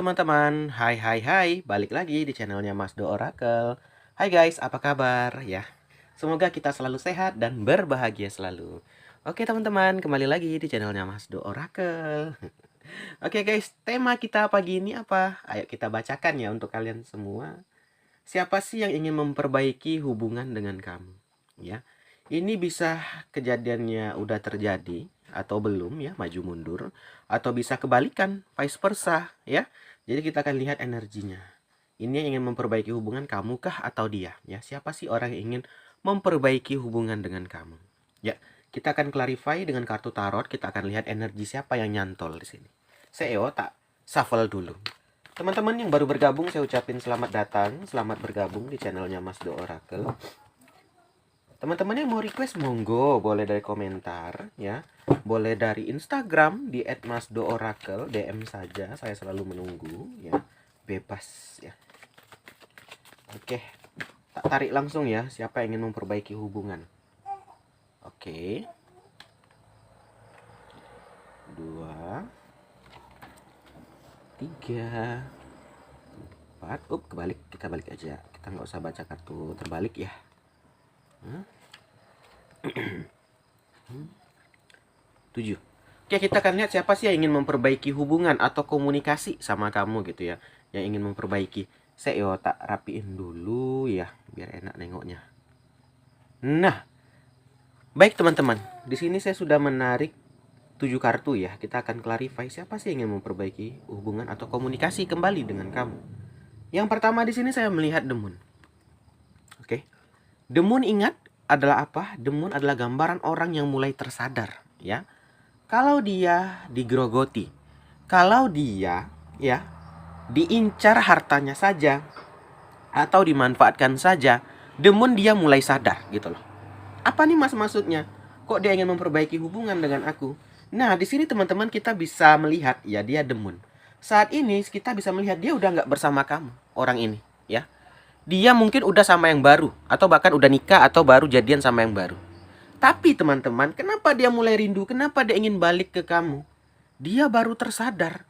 teman-teman, hai, balik lagi di channelnya Mas Do Oracle. Hai guys, apa kabar ya? Semoga kita selalu sehat dan berbahagia selalu. Oke teman-teman, kembali lagi di channelnya Mas Do Oracle. Oke guys, tema kita pagi ini apa? Ayo kita bacakan ya untuk kalian semua. Siapa sih yang ingin memperbaiki hubungan dengan kamu? Ya, ini bisa kejadiannya udah terjadi atau belum ya, maju mundur, atau bisa kebalikan, vice versa ya. Jadi kita akan lihat energinya. Ini yang ingin memperbaiki hubungan kamu kah atau dia? Ya, siapa sih orang yang ingin memperbaiki hubungan dengan kamu? Ya, kita akan clarify dengan kartu tarot. Kita akan lihat energi siapa yang nyantol di sini. Saya tak shuffle dulu. Teman-teman yang baru bergabung, saya ucapin selamat datang, selamat bergabung di channelnya Mas Do Oracle. Teman-teman yang mau request, monggo, boleh dari komentar ya, boleh dari Instagram di @masdooracle, DM saja, saya selalu menunggu ya, bebas ya. Oke, tak tarik langsung ya, siapa yang ingin memperbaiki hubungan. Oke, 2, 3, 4. Kebalik, kita balik aja, kita nggak usah baca kartu terbalik ya. 7. Oke, kita akan lihat siapa sih yang ingin memperbaiki hubungan atau komunikasi sama kamu gitu ya, yang ingin memperbaiki. Saya tak rapiin dulu ya, biar enak nengoknya. Nah, baik teman-teman, di sini saya sudah menarik 7 kartu ya. Kita akan clarify siapa sih yang ingin memperbaiki hubungan atau komunikasi kembali dengan kamu. Yang pertama di sini saya melihat The Moon. Oke. The Moon, ingat, adalah apa? The Moon adalah gambaran orang yang mulai tersadar ya. Kalau dia digrogoti, kalau dia ya diincar hartanya saja atau dimanfaatkan saja, The Moon dia mulai sadar gitu loh. Apa nih Mas maksudnya? Kok dia ingin memperbaiki hubungan dengan aku? Nah, di sini teman-teman kita bisa melihat ya, dia The Moon. Saat ini kita bisa melihat dia udah nggak bersama kamu, orang ini ya. Dia mungkin udah sama yang baru, atau bahkan udah nikah atau baru jadian sama yang baru. Tapi teman-teman, kenapa dia mulai rindu? Kenapa dia ingin balik ke kamu? Dia baru tersadar.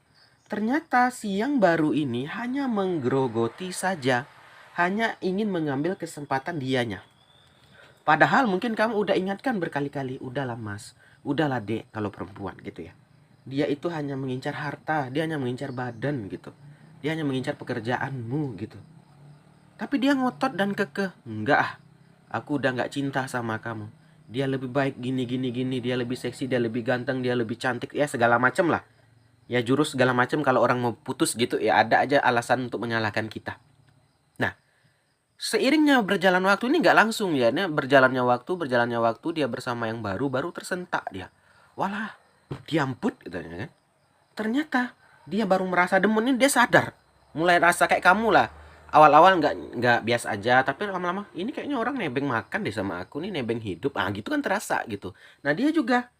Ternyata si yang baru ini hanya menggerogoti saja. Hanya ingin mengambil kesempatan dianya. Padahal mungkin kamu udah ingatkan berkali-kali. Udahlah mas, udahlah dek kalau perempuan gitu ya. Dia itu hanya mengincar harta, dia hanya mengincar badan gitu. Dia hanya mengincar pekerjaanmu gitu. Tapi dia ngotot dan kekeh. Enggak ah, aku udah gak cinta sama kamu. Dia lebih baik gini. Dia lebih seksi, dia lebih ganteng, dia lebih cantik. Ya segala macem lah. Ya jurus segala macem kalau orang mau putus gitu. Ya ada aja alasan untuk menyalahkan kita. Nah, seiringnya berjalan waktu ini gak langsung ya. Ini berjalannya waktu dia bersama yang baru tersentak dia. Walah, diamput gitu kan. Ternyata dia baru merasa demen ini, dia sadar. Mulai rasa kayak kamu lah. Awal-awal nggak biasa aja, tapi lama-lama ini kayaknya orang nebeng makan deh sama aku nih, nebeng hidup. Ah gitu kan terasa gitu. Nah dia juga.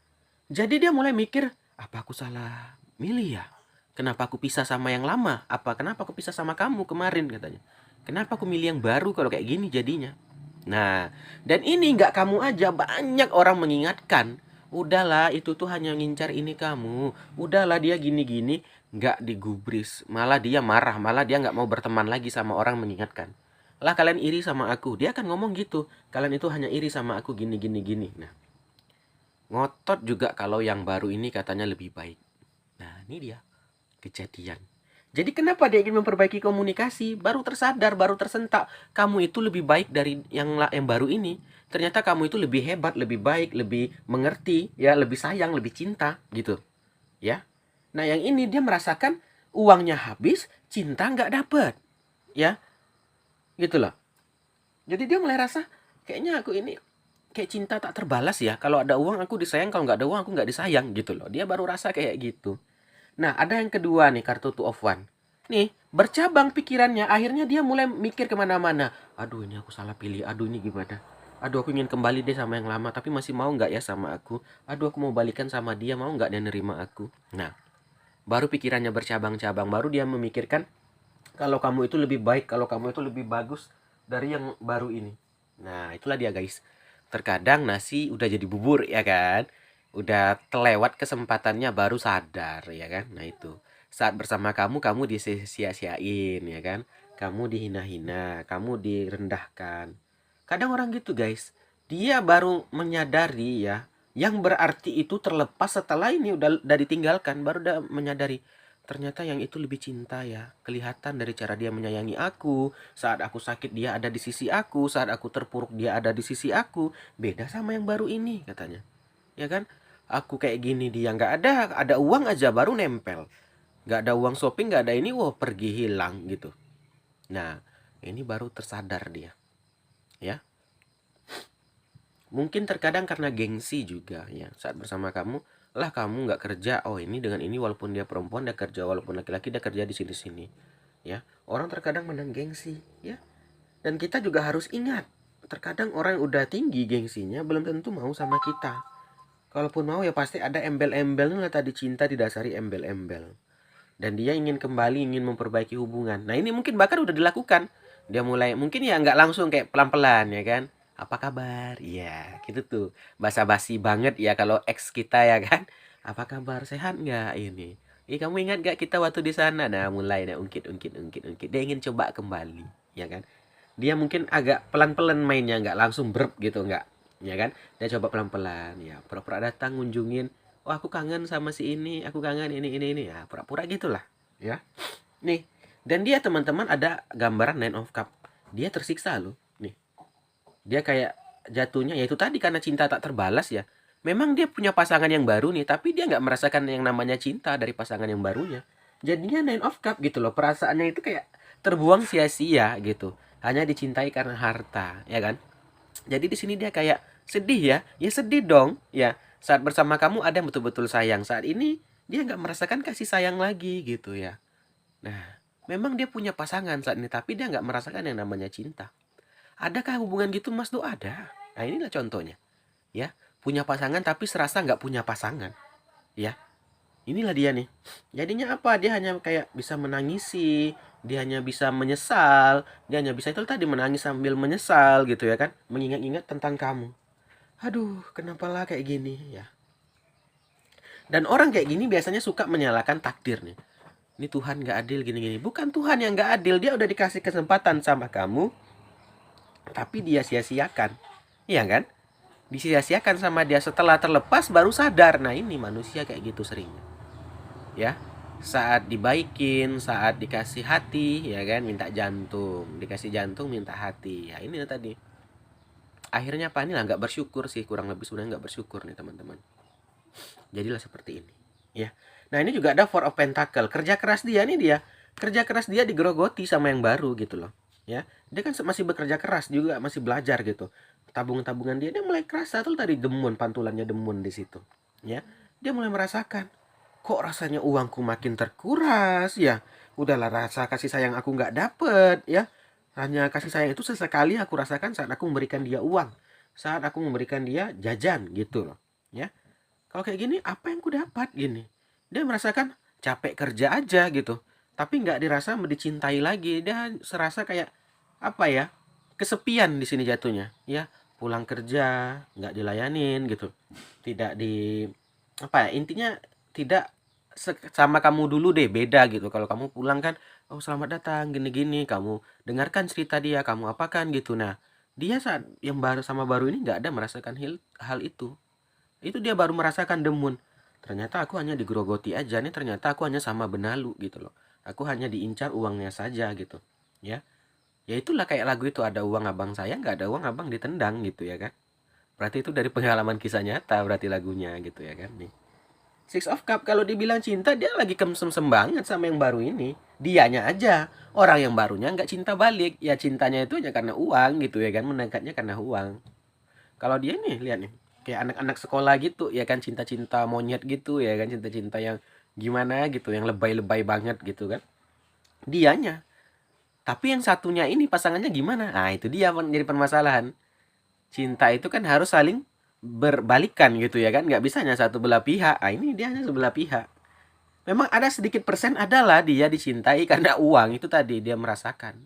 Jadi dia mulai mikir, apa aku salah milih ya? Kenapa aku pisah sama yang lama? Kenapa aku pisah sama kamu kemarin katanya? Kenapa aku milih yang baru kalau kayak gini jadinya? Nah, dan ini nggak kamu aja, banyak orang mengingatkan. Udahlah, itu tuh hanya ngincar ini kamu. Udahlah, dia gini-gini. Nggak digubris. Malah dia marah. Malah dia nggak mau berteman lagi sama orang mengingatkan. Lah kalian iri sama aku. Dia akan ngomong gitu. Kalian itu hanya iri sama aku gini-gini. Nah, ngotot juga kalau yang baru ini katanya lebih baik. Nah, ini dia kejadian. Jadi kenapa dia ingin memperbaiki komunikasi? Baru tersadar, baru tersentak. Kamu itu lebih baik dari yang baru ini. Ternyata kamu itu lebih hebat, lebih baik, lebih mengerti, ya, lebih sayang, lebih cinta, gitu. Ya. Nah, yang ini dia merasakan uangnya habis, cinta nggak dapet. Ya. Gitu loh. Jadi dia mulai rasa, kayaknya aku ini kayak cinta tak terbalas ya. Kalau ada uang aku disayang, kalau nggak ada uang aku nggak disayang, gitu loh. Dia baru rasa kayak gitu. Nah, ada yang kedua nih, kartu Two of One. Nih, bercabang pikirannya. Akhirnya dia mulai mikir kemana-mana. Aduh, ini aku salah pilih. Aduh, ini gimana? Aduh, aku ingin kembali deh sama yang lama. Tapi masih mau nggak ya sama aku? Aduh, aku mau balikan sama dia. Mau nggak dia nerima aku? Nah, baru pikirannya bercabang-cabang. Baru dia memikirkan kalau kamu itu lebih baik. Kalau kamu itu lebih bagus dari yang baru ini. Nah, itulah dia guys. Terkadang nasi udah jadi bubur ya kan? Udah kelewat kesempatannya baru sadar ya kan? Nah itu. Saat bersama kamu, kamu disia-siain ya kan, kamu dihina-hina, kamu direndahkan. Kadang orang gitu guys, dia baru menyadari ya, yang berarti itu terlepas setelah ini udah ditinggalkan, baru udah menyadari ternyata yang itu lebih cinta ya. Kelihatan dari cara dia menyayangi aku, saat aku sakit dia ada di sisi aku, saat aku terpuruk dia ada di sisi aku. Beda sama yang baru ini katanya, ya kan? Aku kayak gini dia nggak ada uang aja baru nempel, nggak ada uang shopping, nggak ada ini, wah pergi hilang gitu. Nah, ini baru tersadar dia, ya. Mungkin terkadang karena gengsi juga ya, saat bersama kamu, lah kamu nggak kerja, oh ini dengan ini walaupun dia perempuan dia kerja, walaupun laki-laki dia kerja di sini-sini, ya. Orang terkadang menang gengsi, ya. Dan kita juga harus ingat, terkadang orang yang udah tinggi gengsinya belum tentu mau sama kita. Kalaupun mau ya pasti ada embel-embelnya tadi, cinta didasari embel-embel. Dan dia ingin kembali, ingin memperbaiki hubungan. Nah ini mungkin bahkan udah dilakukan. Dia mulai, mungkin ya nggak langsung kayak pelan-pelan ya kan. Apa kabar? Ya gitu tuh. Basa-basi banget ya kalau ex kita ya kan. Apa kabar? Sehat nggak ini? Kamu ingat gak kita waktu di sana? Nah mulai nah ungkit. Dia ingin coba kembali, ya kan. Dia mungkin agak pelan-pelan mainnya, nggak langsung berp gitu, nggak, ya kan. Dia coba pelan-pelan ya, pura-pura datang ngunjungin, oh aku kangen sama si ini, aku kangen ini ya, pura-pura gitulah ya. Nih, dan dia teman-teman ada gambaran Nine of Cup, dia tersiksa loh nih. Dia kayak jatuhnya yaitu tadi karena cinta tak terbalas ya. Memang dia punya pasangan yang baru nih, tapi dia nggak merasakan yang namanya cinta dari pasangan yang barunya. Jadinya Nine of Cup gitu loh, perasaannya itu kayak terbuang sia-sia gitu, hanya dicintai karena harta, ya kan. Jadi di sini dia kayak sedih ya sedih dong ya. Saat bersama kamu ada yang betul-betul sayang, saat ini dia nggak merasakan kasih sayang lagi gitu ya. Nah, memang dia punya pasangan saat ini, tapi dia nggak merasakan yang namanya cinta. Adakah hubungan gitu Mas? Tuh ada. Nah inilah contohnya ya, punya pasangan tapi serasa nggak punya pasangan ya. Inilah dia nih. Jadinya apa? Dia hanya kayak bisa menangisi, dia hanya bisa menyesal, dia hanya bisa itu tadi menangis sambil menyesal gitu ya kan, mengingat-ingat tentang kamu. Aduh, kenapalah kayak gini ya. Dan orang kayak gini biasanya suka menyalahkan takdir nih. Ini Tuhan gak adil gini-gini. Bukan Tuhan yang gak adil, dia udah dikasih kesempatan sama kamu, tapi dia sia-siakan. Iya kan? Disia-siakan sama dia, setelah terlepas baru sadar. Nah ini manusia kayak gitu seringnya. Ya, saat dibaikin, saat dikasih hati ya kan minta jantung, dikasih jantung minta hati. Ya ini tadi akhirnya apa, nih nggak bersyukur sih, kurang lebih sebenarnya nggak bersyukur nih teman-teman. Jadilah seperti ini ya. Nah ini juga ada Four of Pentacle, kerja keras dia nih, dia kerja keras dia digerogoti sama yang baru gitu loh ya. Dia kan masih bekerja keras juga, masih belajar gitu, tabungan dia mulai kerasa tuh tadi, demun, pantulannya demun di situ ya. Dia mulai merasakan, kok rasanya uangku makin terkuras ya. Udahlah, rasa kasih sayang aku nggak dapet ya. Hanya kasih sayang itu sesekali aku rasakan saat aku memberikan dia uang, saat aku memberikan dia jajan gitu loh ya. Kalau kayak gini apa yang ku dapat gini. Dia merasakan capek kerja aja gitu, tapi nggak dirasa dicintai lagi. Dia serasa kayak apa ya, kesepian di sini jatuhnya ya. Pulang kerja nggak dilayanin gitu, tidak di apa ya, intinya tidak sama kamu dulu deh, beda gitu. Kalau kamu pulang kan, oh selamat datang gini-gini, kamu dengarkan cerita dia, kamu apakan gitu. Nah dia saat yang baru sama baru ini nggak ada merasakan hal itu. Itu dia baru merasakan demun. Ternyata aku hanya digerogoti aja nih, ternyata aku hanya sama benalu gitu loh. Aku hanya diincar uangnya saja gitu ya. Ya itulah kayak lagu itu, ada uang abang saya, nggak ada uang abang ditendang gitu ya kan. Berarti itu dari pengalaman kisah nyata berarti lagunya gitu ya kan nih. Six of Cup kalau dibilang cinta, dia lagi kemsem-sem banget sama yang baru ini. Dianya aja, orang yang barunya nggak cinta balik. Ya cintanya itu aja karena uang gitu ya kan, mendekatnya karena uang. Kalau dia nih lihat nih, kayak anak-anak sekolah gitu ya kan, cinta-cinta monyet gitu ya kan, cinta-cinta yang gimana gitu, yang lebay-lebay banget gitu kan. Dianya. Tapi yang satunya ini pasangannya gimana? Nah, itu dia jadi permasalahan. Cinta itu kan harus saling berbalikan gitu ya kan, nggak bisa hanya satu belah pihak. Ah ini dia hanya sebelah pihak. Memang ada sedikit persen adalah dia dicintai karena uang itu tadi, dia merasakan.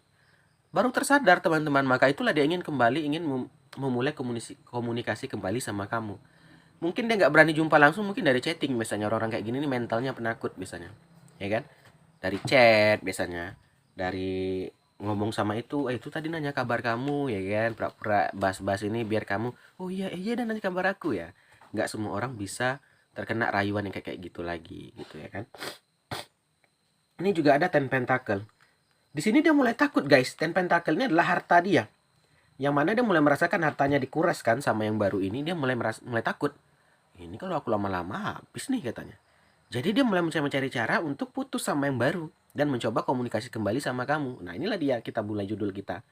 Baru tersadar teman-teman, maka itulah dia ingin kembali, ingin memulai komunikasi kembali sama kamu. Mungkin dia nggak berani jumpa langsung, mungkin dari chatting misalnya. Orang-orang kayak gini nih mentalnya penakut misalnya, ya kan. dari chat biasanya, dari ngomong sama itu tadi nanya kabar kamu ya kan, pura-pura bahas-bahas ini biar kamu, oh iya iya dan nanya kabar aku ya. Nggak semua orang bisa terkena rayuan yang kayak gitu lagi gitu ya kan. Ini juga ada Ten Pentacle. Di sini dia mulai takut guys. Ten Pentacle ini adalah harta dia. Yang mana dia mulai merasakan hartanya dikuras kan sama yang baru ini, dia mulai takut. Ini kalau aku lama-lama habis nih katanya. Jadi dia mulai mencari cara untuk putus sama yang baru dan mencoba komunikasi kembali sama kamu. Nah, inilah dia kita mulai judul kita.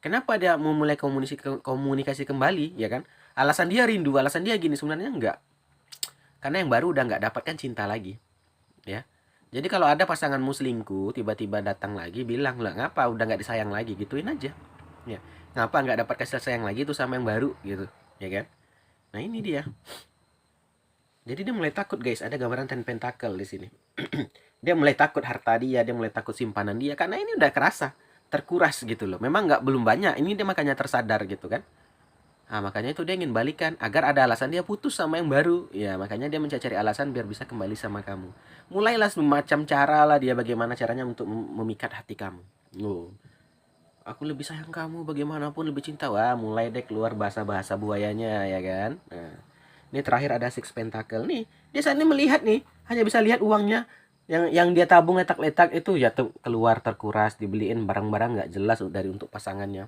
Kenapa dia mau mulai komunikasi kembali, ya kan? Alasan dia rindu, alasan dia gini, sebenarnya enggak. Karena yang baru udah nggak dapatkan cinta lagi, ya. Jadi kalau ada pasanganmu selingkuh, tiba-tiba datang lagi, bilang lah ngapa udah nggak disayang lagi, gituin aja. Ya, ngapa nggak dapat kasih sayang lagi tuh sama yang baru gitu, ya kan? Nah ini dia. Jadi dia mulai takut guys, ada gambaran Ten Pentacle di sini. Dia mulai takut harta dia mulai takut simpanan dia karena ini udah kerasa terkuras gitu loh. Memang nggak belum banyak, ini dia makanya tersadar gitu kan. Nah, makanya itu dia ingin balikan agar ada alasan dia putus sama yang baru. Ya, makanya dia mencari alasan biar bisa kembali sama kamu. Mulailah semacam cara lah dia bagaimana caranya untuk memikat hati kamu. Oh, aku lebih sayang kamu bagaimanapun lebih cinta. Wah, mulai deh keluar bahasa-bahasa buayanya ya kan. Nah, ini terakhir ada Six Pentacle nih. Dia saat ini melihat nih, hanya bisa lihat uangnya yang dia tabung letak-letak itu ya keluar terkuras, dibeliin barang-barang nggak jelas dari untuk pasangannya,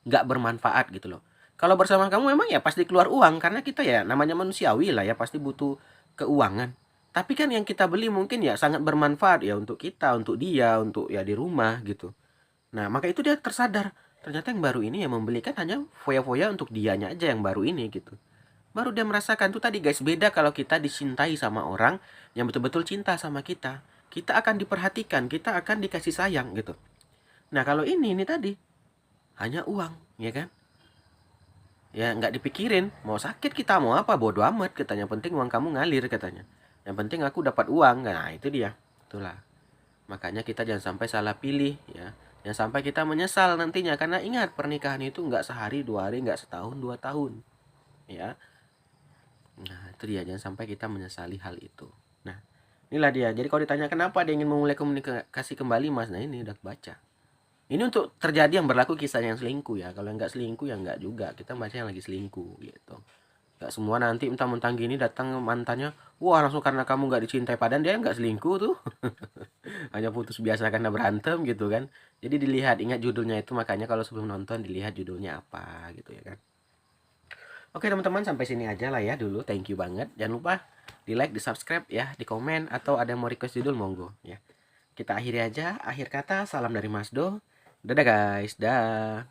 nggak bermanfaat gitu loh. Kalau bersama kamu memang ya pasti keluar uang karena kita ya namanya manusiawi lah ya pasti butuh keuangan. Tapi kan yang kita beli mungkin ya sangat bermanfaat ya untuk kita, untuk dia, untuk ya di rumah gitu. Nah, maka itu dia tersadar. Ternyata yang baru ini yang membelikan hanya foya-foya untuk dianya aja yang baru ini gitu. Baru dia merasakan tuh tadi guys, beda kalau kita dicintai sama orang yang betul-betul cinta sama kita. Kita akan diperhatikan, kita akan dikasih sayang gitu. Nah, kalau ini tadi hanya uang, ya kan? Ya nggak dipikirin, mau sakit kita mau apa bodo amat katanya, penting uang kamu ngalir katanya. Yang penting aku dapat uang. Nah, itu dia. Itulah. Makanya kita jangan sampai salah pilih ya. Jangan sampai kita menyesal nantinya karena ingat pernikahan itu nggak sehari dua hari, nggak setahun dua tahun, ya. Nah, itu dia jangan sampai kita menyesali hal itu. Nah, inilah dia. Jadi kalau ditanya kenapa dia ingin memulai komunikasi kembali, Mas, nah ini udah baca. Ini untuk terjadi yang berlaku kisah yang selingkuh ya. Kalau yang nggak selingkuh ya nggak juga. Kita baca yang lagi selingkuh gitu. Nggak semua nanti mentang-mentang gini datang mantannya, wah langsung karena kamu nggak dicintai, padahal dia nggak selingkuh tuh. Hanya putus biasa karena berantem gitu kan. Jadi dilihat, ingat judulnya itu, makanya kalau sebelum nonton dilihat judulnya apa gitu ya kan. Oke teman-teman, sampai sini aja lah ya dulu. Thank you banget. Jangan lupa di like, di subscribe ya, di komen, atau ada yang mau request judul monggo ya. Kita akhiri aja. Akhir kata, salam dari Mas Do. Dadah guys, dah.